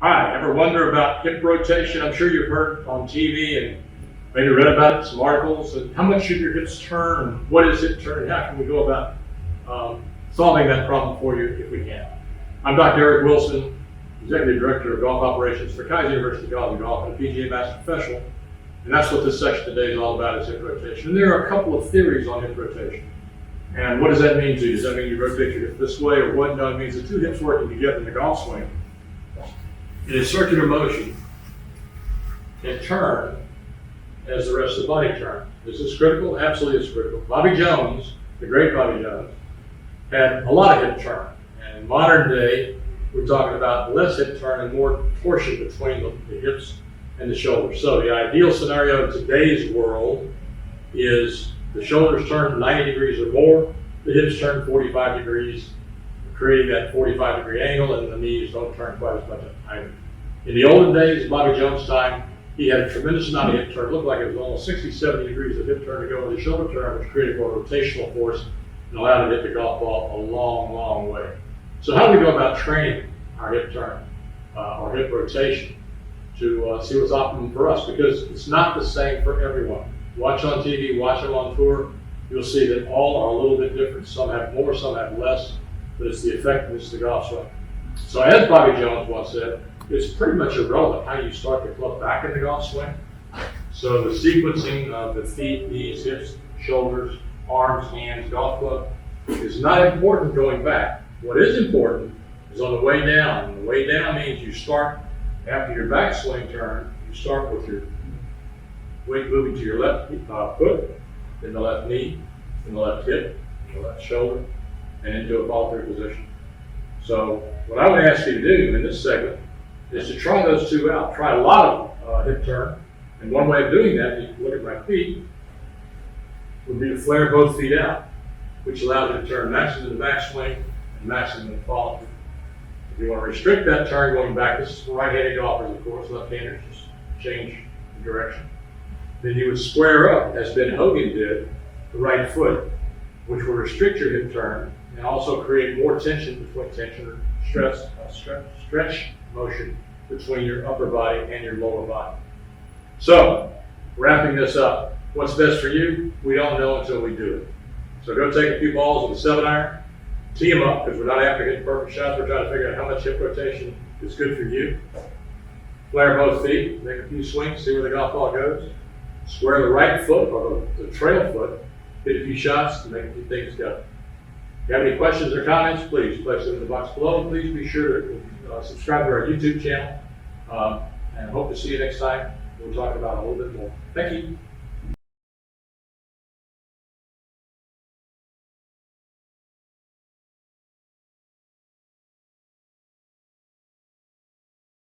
Hi, ever wonder about hip rotation? I'm sure you've heard on TV and maybe read about it, some articles. And how much should your hips turn? What is hip turn? How can we go about solving that problem for you if we can? I'm Dr. Eric Wilson, Executive Director of Golf Operations for Keiser University College of Golf and a PGA Master Professional. And that's what this section today is all about, is hip rotation. And there are a couple of theories on hip rotation. And what does that mean to you? Does that mean you rotate your hip this way or what? No, it means the two hips working together in the golf swing in a circular motion can turn as the rest of the body turns. Is this critical? Absolutely it's critical. Bobby Jones, the great Bobby Jones, had a lot of hip turn. And in modern day, we're talking about less hip turn and more torsion between the hips and the shoulders. So the ideal scenario in today's world is the shoulders turn 90 degrees or more, the hips turn 45 degrees, creating that 45-degree angle, and the knees don't turn quite as much either. In the olden days, Bobby Jones' time, he had a tremendous amount of hip turn. It looked like it was almost 60, 70 degrees of hip turn to go with the shoulder turn, which created more rotational force and allowed him to hit the golf ball a long, long way. So how do we go about training our hip turn or hip rotation to see what's optimum for us? Because it's not the same for everyone. Watch on TV, watch them on tour, you'll see that all are a little bit different. Some have more, some have less, but it's the effectiveness of the golf swing. So as Bobby Jones once said, it's pretty much irrelevant how you start the club back in the golf swing. So the sequencing of the feet, knees, hips, shoulders, arms, hands, golf club is not important going back. What is important is on the way down. And the way down means you start after your backswing turn, you start with your weight moving to your left foot, then the left knee, then the left hip, the left shoulder, and into a follow-through position. So what I would ask you to do in this segment is to try those two out. Try a lot of hip turn. And one way of doing that, you can look at my feet, would be to flare both feet out, which allows you to turn maximum in the backswing and maximum in the follow-through. If you want to restrict that turn going back, this is for right-handed golfers, of course, left-handers, just change the direction. Then you would square up, as Ben Hogan did, the right foot, which will restrict your hip turn and also create more tension or stretch motion between your upper body and your lower body. So, wrapping this up, what's best for you? We don't know until we do it. So go take a few balls with a 7-iron, tee them up, because we're not after hitting perfect shots, we're trying to figure out how much hip rotation is good for you. Flare both feet, make a few swings, see where the golf ball goes. Square the right foot or the trail foot, hit a few shots, and make a few things go. If you have any questions or comments, please place them in the box below. Please be sure to subscribe to our YouTube channel. And hope to see you next time. We'll talk about it a little bit more. Thank you.